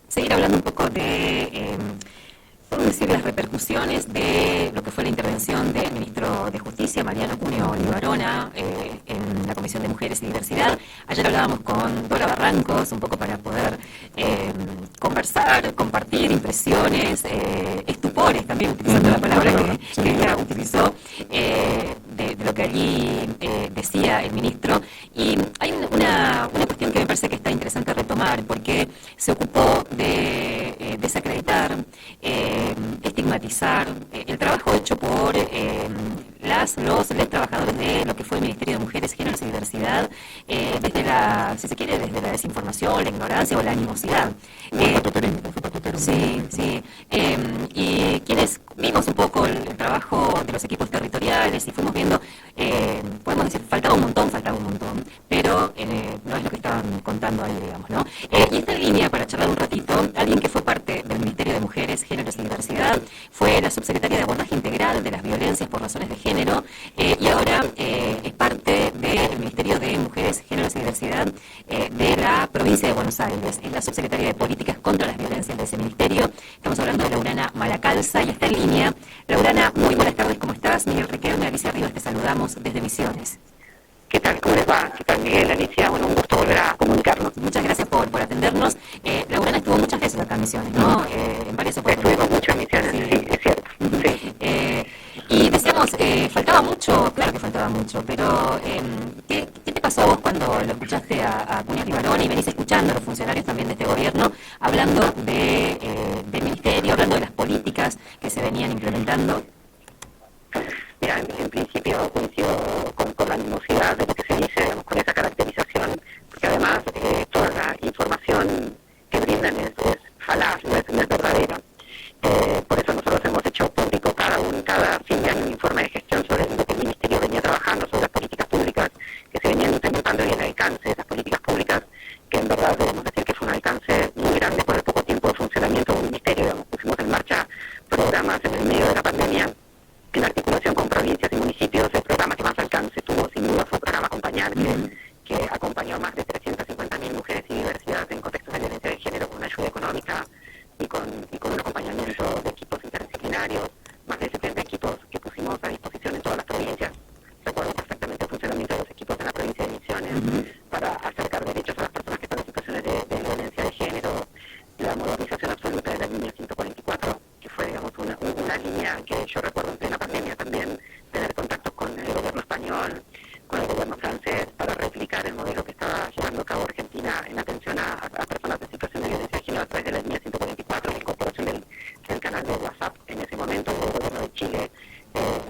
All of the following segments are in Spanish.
seguir hablando un poco de, podemos decir, las repercusiones de lo que fue la intervención del ministro de Justicia, Mariano Cuneo Libarona, en la Comisión de Mujeres y Diversidad. Ayer hablábamos con Dora Barrancos, un poco para poder conversar, compartir impresiones, estupores, también utilizando la palabra que ella utilizó, de lo que allí decía el ministro. Y hay una cuestión que me parece que está interesante retomar, porque se ocupó de desacreditar, estigmatizar el trabajo hecho por los trabajadores de lo que fue el Ministerio de Mujeres, Géneros y Diversidad, desde la, si se quiere, desde la desinformación, la ignorancia o la animosidad. Sí, sí. Y quienes vimos un poco el trabajo de los equipos territoriales y fuimos viendo, podemos decir, faltaba un montón, pero no es lo que estaban contando ahí, digamos, ¿no? Y esta línea, para charlar un ratito, alguien que fue parte del Ministerio de Mujeres, Géneros y Diversidad, fue la subsecretaria de Abordaje Integral de las Violencias por Razones de Género, y ahora es parte del Ministerio de Mujeres, Géneros y Diversidad de la provincia de Buenos Aires. Es la subsecretaria de Políticas contra las Violencias de ese ministerio. Estamos hablando de Laurana Malacalza y está en línea. Laurana, muy buenas tardes, ¿cómo estás? Miguel Requerme, Alicia Rivas, te saludamos desde Misiones. ¿Qué tal? ¿Cómo les va? ¿Qué tal, Miguel, Alicia? Bueno, un gusto volver a comunicarnos. Muchas gracias por atendernos. Laurana estuvo muchas veces acá en Misiones, ¿no? En varias oportunidades. Estuvimos mucho en Misiones, sí, es cierto. Sí. Y decíamos, faltaba mucho, claro que faltaba mucho, pero ¿qué te pasó a vos cuando lo escuchaste a Cuneo Libarona y venís escuchando a los funcionarios también de este gobierno hablando del ministerio, hablando de las políticas que se venían implementando? Mira, en principio coincido con la animosidad de lo que se dice, digamos, con esa caracterización, porque además toda la información que brindan es falaz, no es verdadera. Por eso nosotros hemos hecho público cada fin de año un informe de gestión sobre lo que el Ministerio venía trabajando, sobre las políticas públicas que se venían implementando y el alcance de esas políticas públicas, que en verdad debemos decir que fue un alcance muy grande por el poco tiempo de funcionamiento del Ministerio. Digamos, pusimos en marcha programas en el medio de la pandemia en articulación con provincias y municipios. El programa que más alcance tuvo sin duda fue el programa Acompañar, que acompañó a más de 350.000 mujeres y diversidad en contextos de violencia de género con una ayuda económica y con un acompañamiento de equipos interdisciplinarios, más de 70 equipos que pusimos a disposición en todas las provincias. Recuerdo perfectamente el funcionamiento de los equipos en la provincia de Misiones para acercar derechos a las personas que están en situaciones de violencia de género, la modernización absoluta de la línea 144, que fue, digamos, una línea que yo recuerdo en plena pandemia también, tener contactos con el gobierno español, con el gobierno francés, para replicar el modelo que estaba llevando a cabo Argentina en atención a personas en situación de violencia de género a través de la línea 144, la incorporación del canal de WhatsApp. En ese momento el gobierno de Chile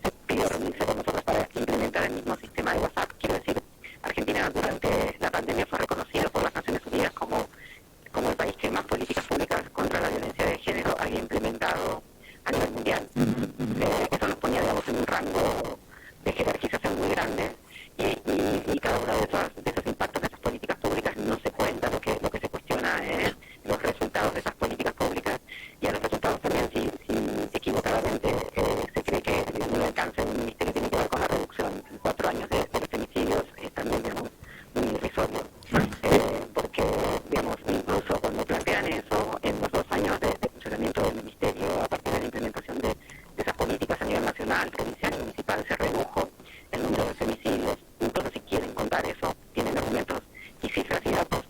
se pidió reunirse con nosotros para implementar el mismo sistema de WhatsApp. Quiero decir, Argentina durante la pandemia fue reconocido por las Naciones Unidas como el país que más políticas públicas contra la violencia de género había implementado a nivel mundial. Eso nos ponía, digamos, en un rango de jerarquización muy grande, y cada uno de esos impactos de esas políticas públicas no se cuenta. Lo que se cuestiona es los resultados de esas políticas públicas, y a los resultados también, si equivocadamente se cree que el alcance del ministerio tiene que ver con la reducción en 4 años de los femicidios, es también, digamos, muy irrisorio. Porque, digamos, incluso cuando plantean eso, en los 2 años de funcionamiento del ministerio, a partir de la implementación de esas políticas a nivel nacional, provincial y municipal, se redujo el número de femicidios. Incluso si quieren contar eso, tienen argumentos y cifras y datos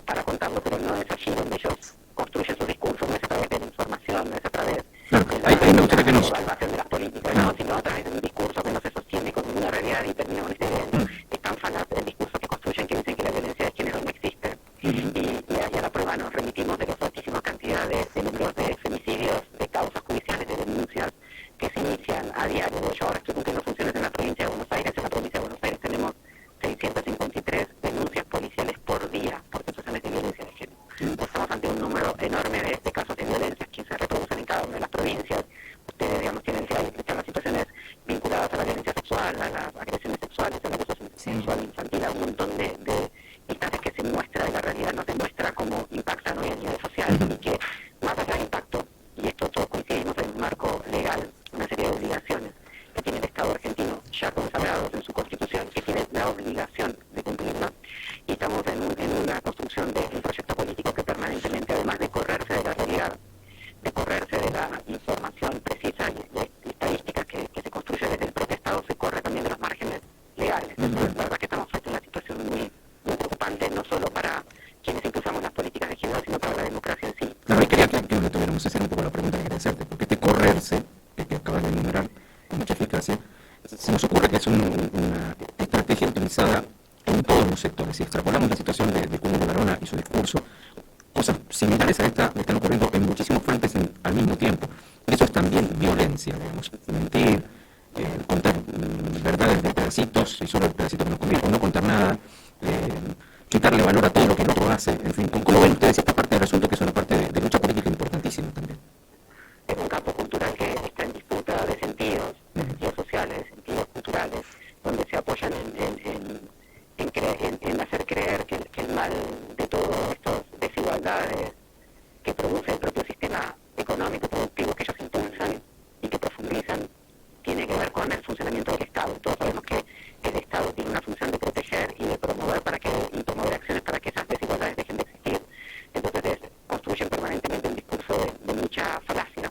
para contarlo, pero no es allí donde ellos construyen su discurso. No es a través de la información, no es a través de la evaluación de las políticas, no, sino a través de un discurso que no se sostiene con una realidad y termina con esta idea. Es tan falaz el discurso que construyen, que dicen que la violencia de género no existe. Y a la prueba nos remitimos de las altísimas cantidades de números de femicidios, de causas judiciales, de denuncias que se inician a diario. Yo ahora estoy cumpliendo funciones en la provincia de Buenos Aires. En la provincia de Buenos Aires tenemos 653 denuncias policiales por día por situaciones de violencia de género. Estamos ante un número enorme de casos de violencia que se reproducen en cada una de las provincias. Ustedes, digamos, tienen las situaciones vinculadas a la violencia sexual, a las agresiones sexuales, al abuso sexual infantil, a un montón de instancias que se muestra, y la realidad nos demuestra cómo impactan hoy a nivel social, y que más allá del impacto, y esto todos coincidimos, en un marco legal, una serie de obligaciones que tiene el Estado argentino ya consagrados en su Constitución, que tiene la obligación de cumplirlo, y estamos en una construcción de un proyecto político que permite no sé si era un poco la pregunta que quería hacerte, porque este correrse, que acabas de enumerar con mucha eficacia, se nos ocurre que es una estrategia utilizada en todos los sectores. Si extrapolamos la situación de Cunha Barona y su discurso, cosas similares a esta están ocurriendo en muchísimos frentes al mismo tiempo. Eso es también violencia, digamos, mentir, contar verdades de pedacitos y solo el pedacito que nos conviene, o no contar nada, quitarle valor a todo lo que el otro hace. En fin, ¿cómo ven ustedes esta parte del asunto, que es una parte de lucha política importantísima también? Es un campo cultural que está en disputa de sentidos sociales, sentidos culturales, donde se apoyan en hacer creer que el mal de todas estas desigualdades que produce el propio sistema económico productivo que ellos impulsan y que profundizan tiene que ver con el funcionamiento del Estado. Todos sabemos que el Estado tiene una función de proteger y de promover y promover acciones para que esas desigualdades dejen de existir. Entonces construyen permanentemente un discurso de mucha falacia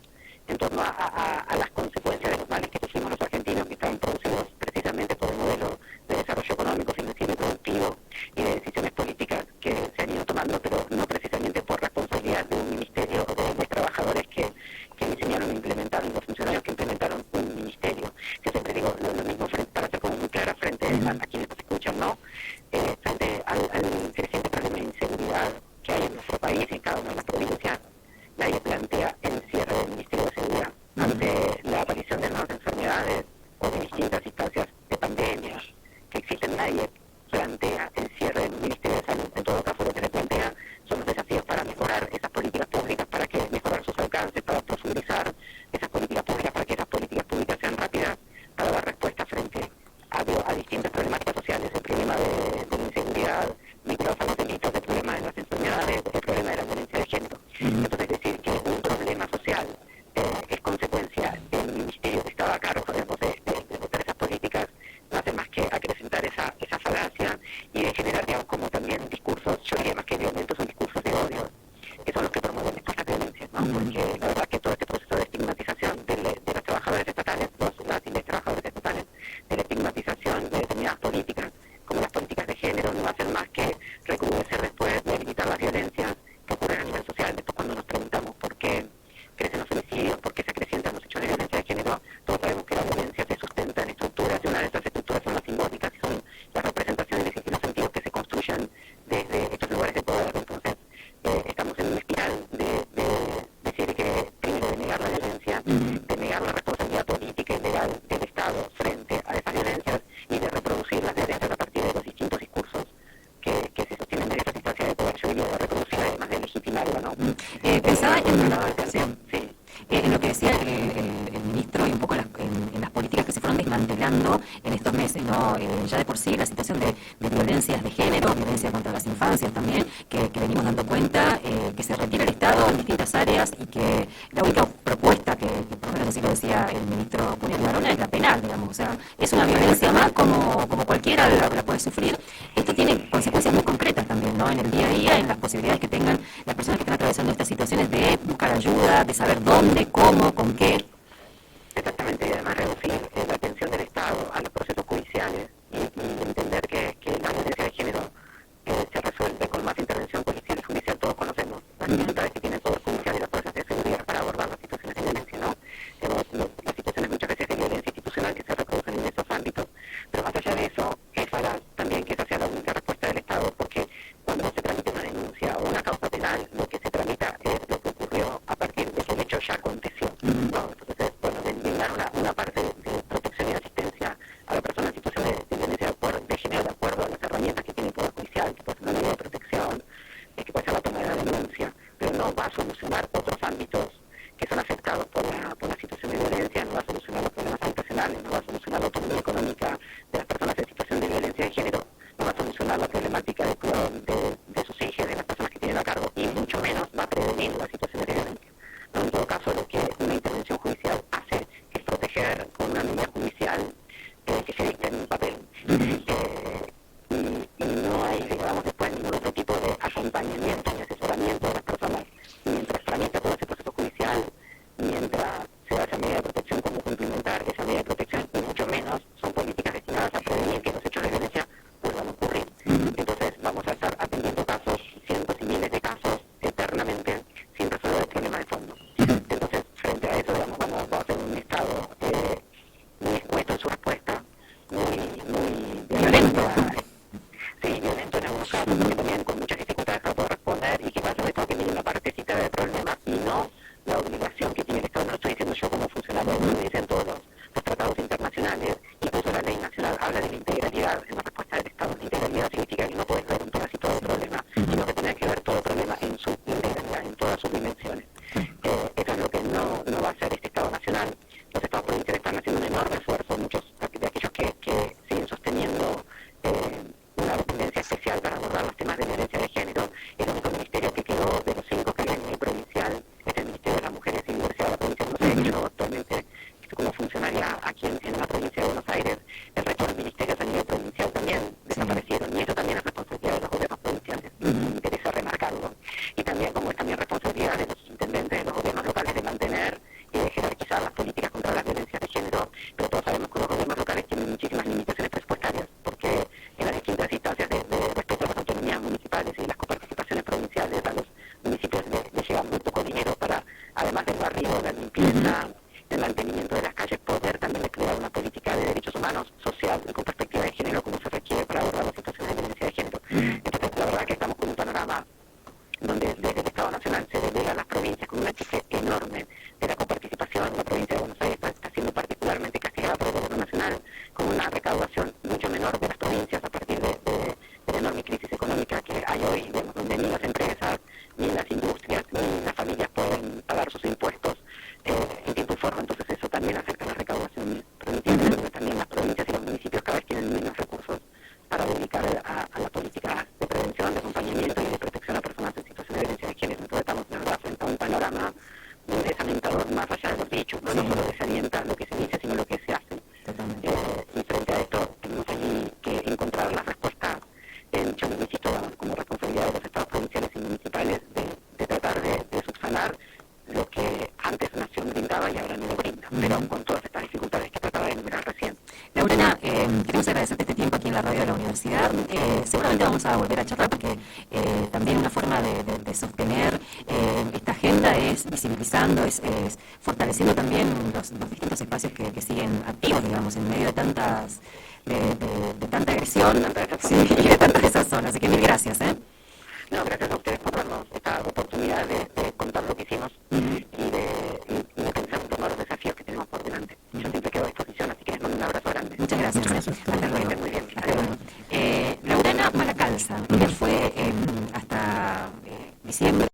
en torno a las consecuencias de los males que sufrimos los argentinos, que estaban producidos precisamente por el modelo de desarrollo económico, financiero y productivo y de decisiones políticas que se han ido tomando, pero no precisamente por responsabilidad de un ministerio o de trabajadores que diseñaron e implementaron, los funcionarios que implementaron un ministerio. Yo siempre digo lo mismo para ser como muy clara frente a quienes nos escuchan, ¿no? Frente al creciente problema de inseguridad que hay en nuestro país y en cada una de las provincias, nadie plantea el cierre del Ministerio de Seguridad ante la aparición de nuevas enfermedades o de distintas instancias de pandemias que existen. Nadie plantea el cierre del Ministerio de Salud. En todo caso, lo que se plantea son los desafíos para mejorar esas políticas públicas, para que mejorar sus alcances, para profundizar esas políticas públicas, para que esas políticas públicas sean rápidas para dar respuesta frente a distintas problemáticas sociales. El problema de la inseguridad vinculados a los delitos, el problema de las enfermedades, el problema de la violencia de género. Entonces, decir que un problema social es consecuencia del ministerio que estaba a cargo de esas políticas no hace más que acrecentar esa falacia y de generar, digamos, como también discursos, yo diría más que violentos, son discursos de odio, que son los que promueven estas violencias, ¿no? Porque la verdad que todo este proceso de estigmatización de los trabajadores estatales, las y los trabajadores estatales, de la estigmatización de determinadas políticas, como las políticas de género, no hacen más que recrudecer después de limitar las violencias que ocurren a nivel social. Después, cuando nos preguntamos por qué crecen los homicidios, por qué se acrecientan los hechos de violencia de género, todos sabemos que la violencia se sustenta en estructuras, y una de esas estructuras son las simbólicas y son las representaciones y los sentidos que se construyen desde estos lugares de poder. Entonces, estamos en una espiral de decir que primero de negar la violencia, de negar la responsabilidad política y legal del Estado frente a esas violencias y de reproducir las violencias a partir de los distintos discursos que se sostienen de esa instancia de poder. Yo diría de reproducir además de legitimarla, ¿no? Pensaba en lo que decía el ministro y un poco en las políticas que se fueron desmantelando en estos meses, ¿no? Ya de por sí la situación de violencias de género, violencia contra las infancias también, que venimos dando cuenta, que se retira el Estado en distintas áreas y que la única propuesta que por lo menos así lo decía el ministro Cunha Barona es la penal, digamos, o sea, es una violencia más como cualquiera la puede sufrir. Esto tiene consecuencias muy concretas también, ¿no? En el día a día, en las posibilidades que tengan las personas que están atravesando estas situaciones de buscar ayuda, de saber dónde, cómo, con qué. Exactamente, y además reducir la atención del Estado a los procesos judiciales y entender que la violencia de género se resuelve con más intervención policial y judicial. Todos conocemos las dificultades que tienen todos los judiciales y las fuerzas de seguridad para abordar las situaciones de violencia, ¿no? Las situaciones muchas veces de violencia institucional que se reproducen en esos ámbitos, pero más allá de eso, es falaz también que esa sea la única respuesta del Estado, porque cuando se tramita una denuncia o una causa penal, lo que se tramita es lo que ocurrió a partir de que el hecho ya aconteció, ¿no? Entonces, bueno, brindar una parte de protección y asistencia a la persona en situación de violencia de género de acuerdo a las herramientas que tiene el Poder Judicial, que puede ser una medida de protección, que puede ser la toma de la denuncia, pero no va a solucionar otros ámbitos que son afectados por la situación de violencia, no va a solucionar los problemas habitacionales, no va a solucionar la autonomía económica de las personas en situación de violencia de género, no va a solucionar la problemática de sus hijos, de las personas que tienen a cargo, y mucho menos va a prevenir las situaciones de violencia. No, en todo caso, lo que una intervención judicial hace es proteger con una medida judicial que se dicta en un papel. Y no hay, digamos, después ningún otro tipo de acompañamiento ni asesoramiento de las personas mientras tramita todo ese proceso judicial, mientras se da esa medida de protección, cómo cumplimentar esa medida de protección, y mucho menos son políticas destinadas a prevenir que los hechos de violencia vuelvan a ocurrir. Entonces vamos a estar atendiendo casos, cientos y miles de casos, eternamente, sin resolver Y también como es también responsabilidad de los intendentes, de los gobiernos locales de mantener y de jerarquizar las políticas contra las violencias de género, pero todos sabemos que los gobiernos locales tienen muchísimas limitaciones presupuestarias, porque en las distintas instancias de respeto a las autonomías municipales y las coparticipaciones provinciales a los municipios les llega muy poco dinero para, además del barrido, la limpieza, el mantenimiento de las calles, poder también desplegar una política de derechos humanos social y con perspectiva de género como se requiere para abordar las situaciones de violencia de género. Entonces, la verdad que estamos con un panorama donde desde el Estado Nacional se delega a las provincias con una chica enorme de la coparticipación. La provincia de Buenos Aires está siendo particularmente castigada por el Gobierno Nacional con una recaudación mucho menor de las provincias a partir de la enorme crisis económica que hay hoy, digamos, donde ni las empresas, ni las industrias, ni las familias pueden pagar sus impuestos en tiempo y forma. Entonces eso también afecta a la recaudación provincial, pero también las provincias y los municipios cada vez tienen menos recursos para dedicar a la política de prevención, de acompañamiento y de protección a personas en situación de violencia de género. Entonces estamos de verdad frente a un panorama donde es alentador más allá de los dichos, no solo desalienta lo que se dice, sino lo que se hace. Y frente a esto tenemos allí que encontrar las respuestas yo necesito, como responsabilidad de los estados provinciales y municipales de tratar de subsanar lo que antes Nación brindaba y ahora no lo brinda, pero aún con todas estas dificultades que trataba de enumerar recién. Laurena, queremos agradecerte este tiempo aquí en la radio de la universidad. Seguramente vamos a volver a charlar porque también una forma de sostener esta agenda es visibilizando, es fortaleciendo también los distintos espacios que siguen activos, digamos, en medio de tantas de tanta agresión y de tantas desazones. Así que mil gracias. No, gracias a ustedes por darnos esta oportunidad de contar lo que hicimos y de pensar en torno a los desafíos que tenemos por delante. Yo siempre quedo a disposición, así que les mando un abrazo grande. Muchas gracias. Hasta luego. Muy bien. Hasta luego. Laurena Malacalza, ella fue hasta diciembre